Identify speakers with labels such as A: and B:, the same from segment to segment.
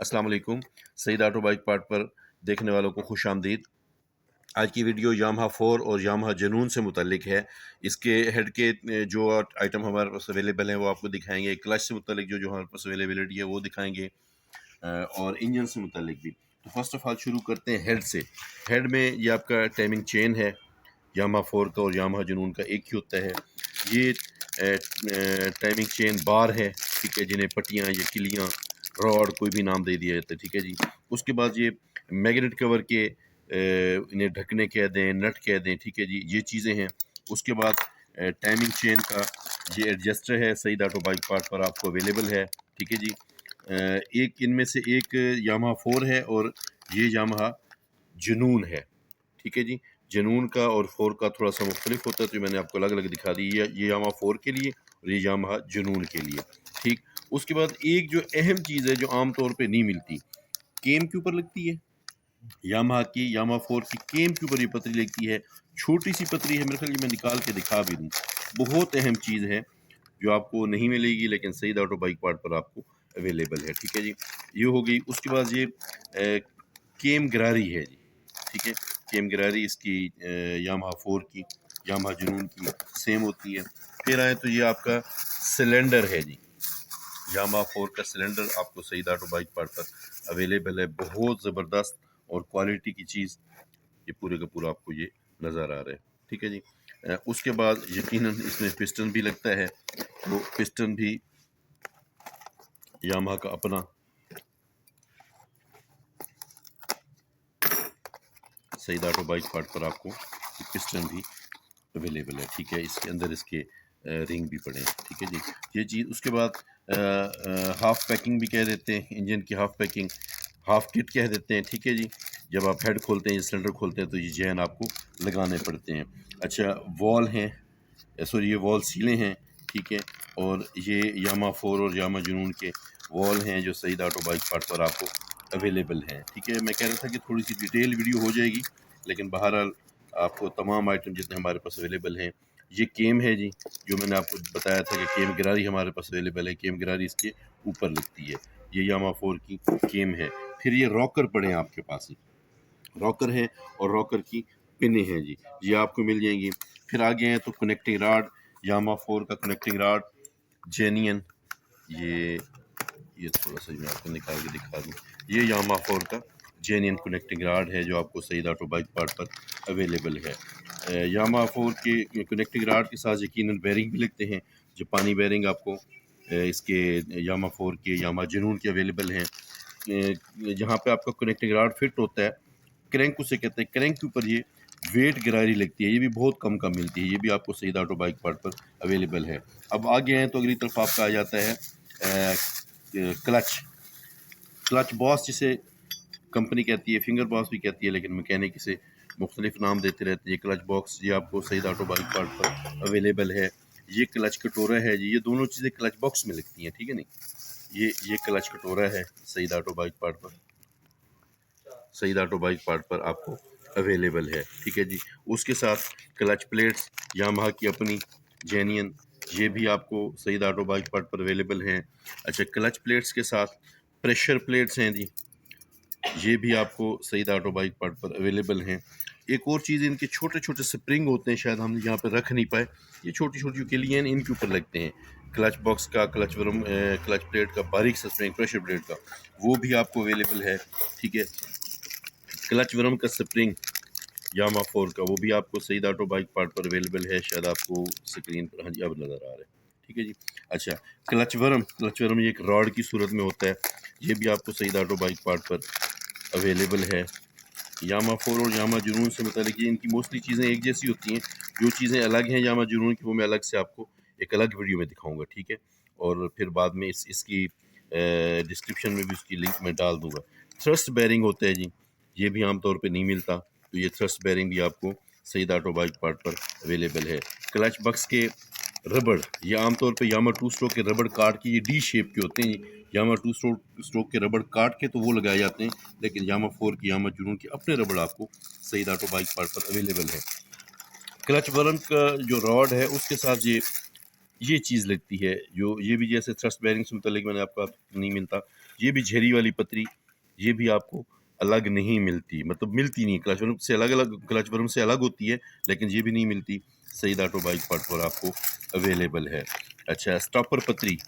A: अस्सलाम वालेकुम। Saeed auto bike part पर देखने वालों को खुश आमदीद। आज की वीडियो यामाहा 4 और यामाहा जुनून से मुतल्लिक है। इसके हेड के जो आइटम हमारे पास अवेलेबल हैं वो आपको दिखाएंगे। क्लच से मुतल्लिक जो जो हमारे पास अवेलेबिलिटी है वो दिखाएंगे और इंजन से मुतल्लिक भी। तो फर्स्ट ऑफ ऑल शुरू करते हैं हेड से। हेड में ये आपका टाइमिंग चेन है, यामाहा 4 का और यामाहा जुनून का एक ही होता है। ये टाइमिंग चेन बार है, ठीक है, जिन्हें पट्टियाँ या किलियाँ रॉड कोई भी नाम दे दिया जाता है, ठीक है जी। उसके बाद ये मैग्नेट कवर के इन्हें ढकने कह दें, नट कह दें, ठीक है जी, ये चीज़ें हैं। उसके बाद टाइमिंग चेन का ये एडजस्टर है, सईद ऑटो बाइक पार्ट पर आपको अवेलेबल है, ठीक है जी। एक इनमें से एक यामाहा 4 है और ये यामाहा जुनून है, ठीक है जी। जुनून का और 4 का थोड़ा सा मुख्तलिफ होता है, तो मैंने आपको अलग अलग दिखा दी। ये यामाहा 4 के लिए और ये यामाहा जुनून के लिए, ठीक। उसके बाद एक जो अहम चीज़ है जो आम तौर पे नहीं मिलती, केम के ऊपर लगती है। यामाहा 4 की केम के ऊपर ये पतरी लगती है, छोटी सी पतरी है, मेरे ख्याल ये मैं निकाल के दिखा भी दूँ। बहुत अहम चीज़ है जो आपको नहीं मिलेगी, लेकिन सईद ऑटो बाइक पार्ट पर आपको अवेलेबल है, ठीक है जी। ये हो गई। उसके बाद ये केम गरारी है जी, ठीक है। केम गरारी इसकी यामाहा 4 की, यामाहा जुनून की सेम होती है। फिर आए तो ये आपका सिलेंडर है जी, यामाहा 4 का सिलेंडर आपको सईद ऑटो बाइक पार्ट पर अवेलेबल है। बहुत ज़बरदस्त और क्वालिटी की चीज़, ये पूरे का पूरा आपको ये नज़र आ रहा है, ठीक है जी। उसके बाद यकीनन इसमें पिस्टन भी लगता है, तो पिस्टन भी यामाहा का अपना सईद ऑटो बाइक पार्ट पर आपको पिस्टन भी अवेलेबल है, ठीक है। इसके अंदर इसके रिंग भी पड़े हैं, ठीक है जी, ये चीज़। उसके बाद हाफ पैकिंग भी कह देते हैं, इंजन की हाफ पैकिंग, हाफ किट कह देते हैं, ठीक है जी। जब आप हेड खोलते हैं, सिलेंडर खोलते हैं, तो ये जैन आपको लगाने पड़ते हैं। अच्छा, वॉल हैं, सॉरी ये वॉल सीलें हैं, ठीक है। और ये यामाहा 4 और यामाहा जुनून के वॉल हैं जो सईद ऑटो बाइक पार्ट पर आपको अवेलेबल हैं, ठीक है। मैं कह रहा था कि थोड़ी सी डिटेल वीडियो हो जाएगी, लेकिन बहरहाल आपको तमाम आइटम जितने हमारे पास अवेलेबल हैं। ये केम है जी, जो मैंने आपको बताया था कि केम गिरारी हमारे पास अवेलेबल है। केम गिरारी इसके ऊपर लगती है, ये यामाहा 4 की केम है। फिर ये रॉकर पड़े हैं आपके पास, रॉकर है और रॉकर की पिनें हैं जी, ये आपको मिल जाएंगी। फिर आगे हैं तो कनेक्टिंग राड, यामाहा 4 का कनेक्टिंग राड जेनियन, ये थोड़ा सा मैं आपको निकाल के दिखा दूँ। ये यामाहा 4 का जेन्युइन कनेक्टिंग राड है जो आपको सईद ऑटो बाइक पार्ट पर अवेलेबल है। यामाहा 4 के कनेक्टिंग राड के साथ यकीनन बेरिंग भी लगते हैं, जापानी बेरिंग आपको इसके यामाहा 4 के, यामाहा जुनून के अवेलेबल हैं। जहाँ पे आपका कनेक्टिंग राड फिट होता है, क्रैंक उसे कहते हैं, क्रैंक के ऊपर ये वेट गिरारी लगती है, ये भी बहुत कम मिलती है, ये भी आपको सईद ऑटो बाइक पार्ट पर अवेलेबल है। अब आगे हैं तो अगली तरफ आपका आ जाता है क्लच, क्लच बॉस जिसे कंपनी कहती है, फिंगर बॉस भी कहती है, लेकिन मैकेनिक इसे मुख्तलिफ नाम देते रहते हैं। ये क्लच बॉक्स ये आपको सईद ऑटो बाइक पार्ट पर अवेलेबल है। ये क्लच कटोरा है जी, ये दोनों चीज़ें क्लच बॉक्स में लगती हैं, ठीक है नहीं। ये क्लच कटोरा है सईद ऑटो बाइक पार्ट पर, सईद ऑटो बाइक पार्ट पर आपको अवेलेबल है, ठीक है जी। उसके साथ क्लच प्लेट्स यामाहा की अपनी जेन्युइन, ये भी आपको सईद ऑटो बाइक पार्ट पर अवेलेबल हैं। अच्छा, क्लच प्लेट्स के साथ प्रेशर प्लेट्स हैं जी, ये भी आपको सईद ऑटो बाइक पार्ट पर अवेलेबल हैं। एक और चीज़, इनके छोटे छोटे स्प्रिंग होते हैं, शायद हम यहाँ पर रख नहीं पाए, ये छोटी छोटी जो किली हैं इनके ऊपर लगते हैं। क्लच बॉक्स का, क्लच प्लेट का बारीक सा स्प्रिंग, प्रेशर प्लेट का, वो भी आपको अवेलेबल है, ठीक है। क्लच वर्म का स्प्रिंग यामाहा 4 का, वो भी आपको सईद ऑटो बाइक पार्ट पर अवेलेबल है। शायद आपको स्क्रीन पर, हाँ जी, अब नज़र आ रहा है, ठीक है जी। अच्छा, क्लच वर्म ये एक रॉड की सूरत में होता है, ये भी आपको सईद ऑटो बाइक पार्ट पर अवेलेबल है। यामाहा 4 और यामाहा जुनून से मतलब ये इनकी मोस्टली चीज़ें एक जैसी होती हैं, जो चीज़ें अलग हैं यामाहा जुनून की वो मैं अलग से आपको एक अलग वीडियो में दिखाऊंगा, ठीक है। और फिर बाद में इसकी डिस्क्रिप्शन में भी उसकी लिंक मैं डाल दूंगा। थ्रस्ट बैरिंग होता है जी, ये भी आमतौर पे नहीं मिलता, तो ये थ्रस्ट बैरिंग भी आपको सईद ऑटो बाइक पार्ट पर अवेलेबल है। क्लच बक्स के रबड़, ये आमतौर पे यामाहा 2 स्ट्रोक के रबड़ काट के ये डी शेप के होते हैं। यामाहा 2 स्ट्रोक के रबड़ काट के तो वो लगाए जाते हैं, लेकिन यामाहा 4 की, यामाहा जुनून के अपने रबड़ आपको सईद ऑटो बाइक पार्ट पर अवेलेबल है। क्लच वर्म का जो रॉड है उसके साथ ये चीज़ लगती है, जो ये भी जैसे थ्रस्ट बैरिंग से मुतल्लिक मैंने आपको नहीं मिलता, ये भी झेरी वाली पतरी, ये भी आपको अलग नहीं मिलती, मतलब मिलती नहीं, क्लच वरम से अलग-अलग, क्लच वरम से अलग होती है, लेकिन ये भी नहीं मिलती। सईद ऑटो बाइक पार्ट पर आपको अवेलेबल है। अच्छा, स्टॉपर पतरी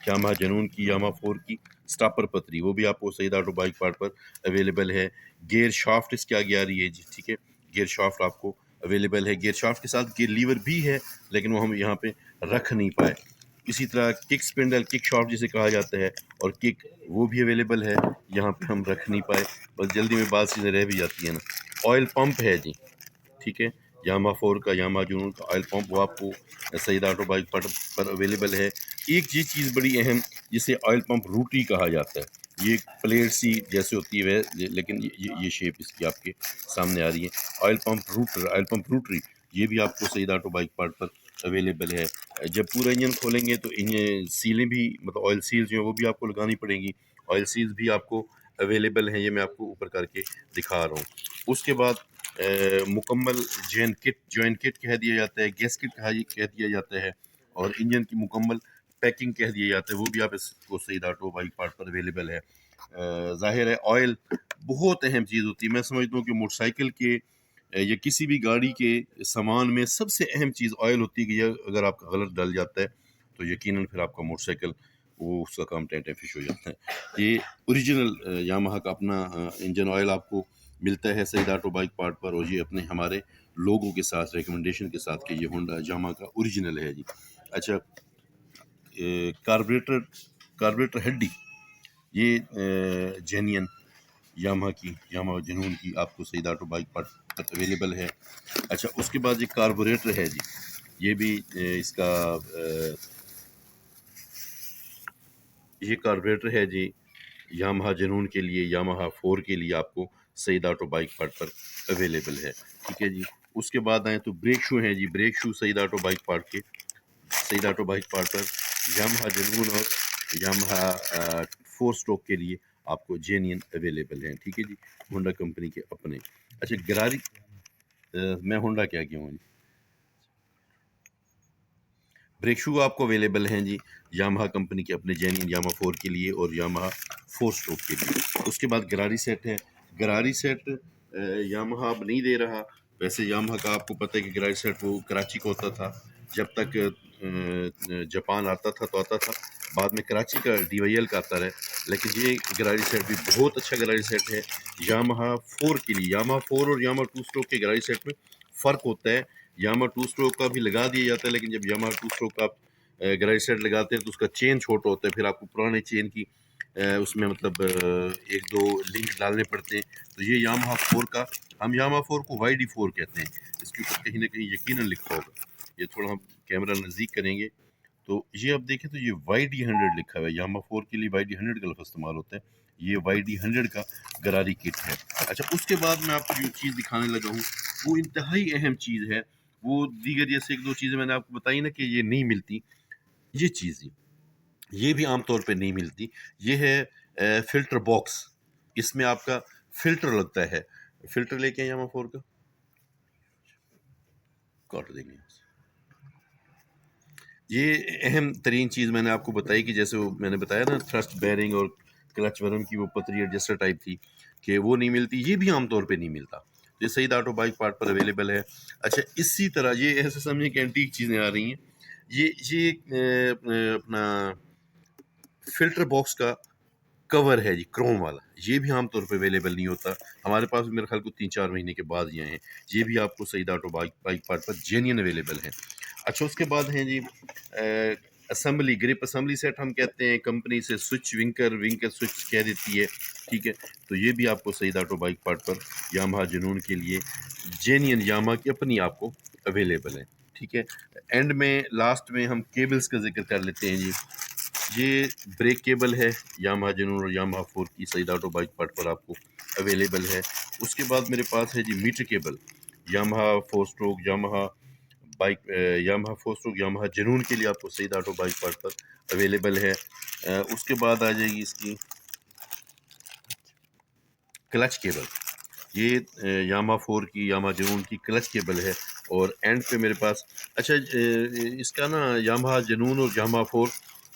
A: यामाहा जनून की, यामाहा 4 की स्टॉपर पतरी, वो भी आपको सईद ऑटो बाइक पार्ट पर अवेलेबल है। गियर शाफ्ट इसके आगे आ रही है जी, ठीक है, गियर शाफ्ट आपको अवेलेबल है। गियर शाफ्ट के साथ गियर लीवर भी है, लेकिन वो हम यहाँ पे रख नहीं पाए। इसी तरह किक स्पिंडल, किक शाफ्ट जिसे कहा जाता है, और किक, वो भी अवेलेबल है, यहाँ पे हम रख नहीं पाए, बस जल्दी में बात चीज़ें रह भी जाती है ना। ऑयल पंप है जी, ठीक है, यामाहा 4 का, यामाहा जुनून का ऑयल पंप, वो आपको सईद ऑटो बाइक पर अवेलेबल है। एक ये चीज़ बड़ी अहम, जिसे ऑयल पंप रूटरी कहा जाता है, ये प्लेट सी जैसे होती है लेकिन ये शेप इसकी आपके सामने आ रही है। Oil pump router, oil pump rotary, ये भी आपको सईद ऑटो बाइक पार्ट पर अवेलेबल है। जब पूरा इंजन खोलेंगे तो इंजन सीलें भी, मतलब ऑयल सील जो है वो भी आपको लगानी पड़ेंगी। ऑयल सील्स भी आपको अवेलेबल हैं, ये मैं आपको ऊपर करके दिखा रहा हूँ। उसके बाद मुकम्मल जॉइन किट कह दिया जाता है, गैस किट कह दिया जाता है, और इंजन की मुकम्मल पैकिंग कह दिया जाता है, वो भी आप इसको सईद ऑटो बाइक पार्ट पर अवेलेबल है। ज़ाहिर है ऑयल बहुत अहम चीज़ होती है। मैं समझता हूँ कि मोटरसाइकिल के या किसी भी गाड़ी के सामान में सबसे अहम चीज़ ऑयल होती है, कि ये अगर आपका गलत डल जाता है तो यकीनन फिर आपका मोटरसाइकिल, वो उसका काम टेंट फिश हो जाता है। ये ओरिजिनल यामाहा का अपना इंजन ऑयल आपको मिलता है सईद ऑटो बाइक पार्ट पर, और ये अपने हमारे लोगों के साथ, रिकमेंडेशन के साथ, कि ये होंडा यामाहा का ओरिजिनल है जी। अच्छा, कार्बोरेटर, कार्बोरेटर हड्डी, ये जेन्यन यामाहा की, यामाहा जुनून की आपको सईद ऑटो बाइक पार्ट पर अवेलेबल है। अच्छा, उसके बाद ये कार्बोरेटर है जी, ये भी इसका ये कार्बोरेटर है जी, यामाहा जुनून के लिए, यामाहा 4 के लिए आपको सईद ऑटो बाइक पार्ट पर अवेलेबल है, ठीक है जी। उसके बाद आए तो ब्रेक शू हैं जी, brake shoe Saeed auto bike part के, सईद ऑटो बाइक पार्ट पर यामाहा जुनून और यामाहा 4 स्ट्रोक के लिए आपको जेन्युइन अवेलेबल हैं, ठीक है जी, होंडा कंपनी के अपने। अच्छा, गरारी, मैं होंडा क्या क्यों हूँ जी। ब्रेक शू आपको अवेलेबल हैं जी, यामाहा कंपनी के अपने जेन्युइन यामाहा 4 के लिए और यामाहा 4 स्ट्रोक के लिए। उसके बाद गरारी सेट है, गरारी सेट यामाहा अब नहीं दे रहा। वैसे यामाहा का आपको पता है कि गरारी सेट वो कराची का होता था, जब तक जापान आता था तो आता था, बाद में कराची का DYL का आता रहा, लेकिन ये गरारी सेट भी बहुत अच्छा गरारी सेट है यामाहा 4 के लिए। यामाहा 4 और यामाहा 2 स्ट्रोक के गरारी सेट में फ़र्क होता है। यामाहा 2 स्ट्रोक का भी लगा दिया जाता है, लेकिन जब यामाहा 2 स्ट्रोक का आप गरारी सेट लगाते हैं तो उसका चेन छोटा होता है, फिर आपको पुराने चेन की उसमें मतलब 1-2 लिंक डालने पड़ते हैं। तो ये यामाहा 4 का, हम यामाहा 4 को YD4 कहते हैं, इसके ऊपर कहीं ना कहीं यकीनन लिखा होगा। ये थोड़ा हम कैमरा नज़दीक करेंगे तो ये आप देखें तो ये YD100 लिखा हुआ है, यामाहा 4 के लिए YD100 का लफ्ज़ इस्तेमाल होता है, ये YD100 का गरारी किट है। अच्छा, उसके बाद मैं आपको जो चीज़ दिखाने लगा हूँ, वो इंतहाई अहम चीज़ है। वो दीगर जैसे 1-2 चीज़ें मैंने आपको बताई ना कि ये नहीं मिलती, ये चीज़ ये भी आम तौर पे नहीं मिलती। ये है फ़िल्टर बॉक्स, इसमें आपका फ़िल्टर लगता है। फ़िल्टर लेके आए यामाहा 4 का, काट देंगे। ये अहम तरीन चीज़ मैंने आपको बताई कि जैसे वो मैंने बताया ना, थ्रस्ट बेयरिंग और क्लच वरम की वो पतरी एडजस्टर टाइप थी, कि वो नहीं मिलती, ये भी आम तौर पे नहीं मिलता। ये सईद ऑटो बाइक पार्ट पर अवेलेबल है। अच्छा, इसी तरह ये ऐसे समझें कि एंटीक चीज़ें आ रही हैं। ये अपना फ़िल्टर बॉक्स का कवर है जी, क्रोम वाला, ये भी आम तौर पे अवेलेबल नहीं होता। हमारे पास भी मेरे ख्याल को 3-4 महीने के बाद ये आए हैं। ये भी आपको Saeed auto bike bike part पर जेन्युइन अवेलेबल है। अच्छा, उसके बाद हैं जी असेंबली, ग्रिप असेंबली सेट हम कहते हैं, कंपनी से स्विच विंकर स्विच कह देती है, ठीक है। तो ये भी आपको सईद ऑटो बाइक पार्ट पर यामाहा जुनून के लिए जेन्युइन यामाहा की अपनी आपको अवेलेबल है, ठीक है। एंड में लास्ट में हम केबल्स का ज़िक्र कर लेते हैं जी। ये ब्रेक केबल है, यामाहा जुनून और यामाहा 4 की सईद ऑटो बाइक पार्ट पर आपको अवेलेबल है। उसके बाद मेरे पास है जी meter cable, Yamaha 4 stroke, Yamaha 4 stroke Yamaha जुनून के लिए आपको सईद ऑटो बाइक पार्ट पर अवेलेबल है। उसके बाद आ जाएगी इसकी क्लच केबल, ये यामाहा 4 की, यामाहा जुनून की क्लच केबल है। और एंड पे मेरे पास, अच्छा, इसका ना यामाहा जुनून और यामाहा 4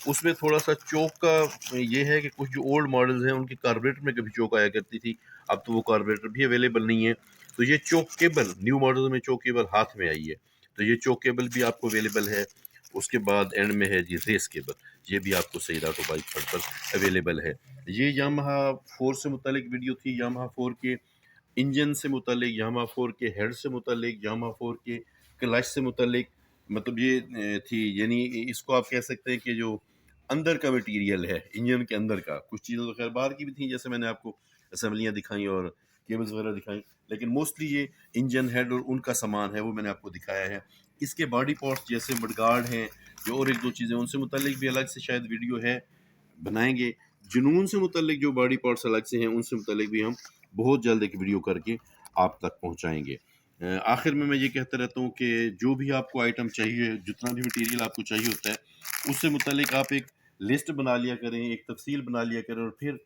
A: उसमें थोड़ा-सा चोक का ये है कि कुछ जो ओल्ड मॉडल्स हैं उनके कार्बोरेटर में कभी चोक आया करती थी, अब तो वो कार्बोरेटर भी अवेलेबल नहीं है। तो ये चोक केबल न्यू मॉडल में चोक केबल हाथ में आई है, तो ये चोक केबल भी आपको अवेलेबल है। उसके बाद एंड में है जी रेस केबल, ये भी आपको सईद ऑटो बाइक पर अवेलेबल है। ये यामाहा 4 से मुतालिक वीडियो थी, यामाहा 4 के इंजन से मुतालिक, यामाहा 4 के हेड से मुतालिक, यामाहा 4 के क्लच से मुतालिक, मतलब ये थी, यानी इसको आप कह सकते हैं कि जो अंदर का मटेरियल है इंजन के अंदर का, कुछ चीज़ें तो खैर बाहर की भी थी, जैसे मैंने आपको असेंबलियाँ दिखाई और केबल्स वगैरह दिखाई, लेकिन मोस्टली ये इंजन हेड और उनका सामान है वो मैंने आपको दिखाया है। इसके बॉडी पार्ट्स जैसे मडगार्ड हैं, जो और एक दो चीज़ें उनसे मुतालिक भी अलग से शायद वीडियो है, बनाएंगे। जुनून से मुतालिक जो बॉडी पार्ट्स अलग से हैं उनसे मुतालिक भी हम बहुत जल्द एक वीडियो करके आप तक पहुंचाएंगे। आखिर में मैं ये कहता रहता हूँ कि जो भी आपको आइटम चाहिए, जितना भी मटेरियल आपको चाहिए होता है, उससे मुतालिक आप एक लिस्ट बना लिया करें, एक तफसील बना लिया करें, और फिर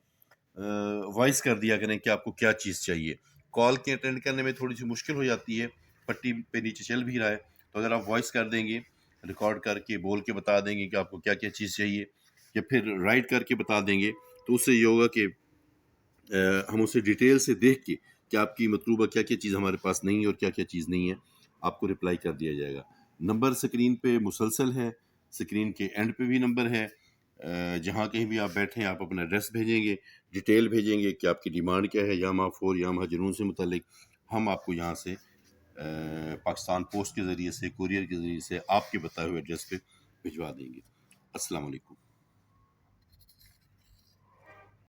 A: वॉइस कर दिया करें कि आपको क्या चीज़ चाहिए। कॉल के अटेंड करने में थोड़ी सी मुश्किल हो जाती है, पट्टी पे नीचे चल भी रहा है, तो अगर आप वॉइस कर देंगे, रिकॉर्ड करके बोल के बता देंगे कि आपको क्या क्या चीज़ चाहिए, या फिर राइट करके बता देंगे, तो उससे ये होगा कि हम उसे डिटेल से देख के कि आपकी मतलूबा क्या क्या चीज़ हमारे पास नहीं है और क्या क्या चीज़ नहीं है, आपको रिप्लाई कर दिया जाएगा। नंबर स्क्रीन पे मुसलसल है, स्क्रीन के एंड पे भी नंबर है। जहाँ कहीं भी आप बैठें आप अपना एड्रेस भेजेंगे, डिटेल भेजेंगे कि आपकी डिमांड क्या है, यामाहा 4 यामाहा जुनून से मुतल्लिक, हम आपको यहाँ से पाकिस्तान पोस्ट के ज़रिए से, कुरियर के ज़रिए से आपके बताए हुए एड्रेस पे भिजवा देंगे। अस्सलाम वालेकुम।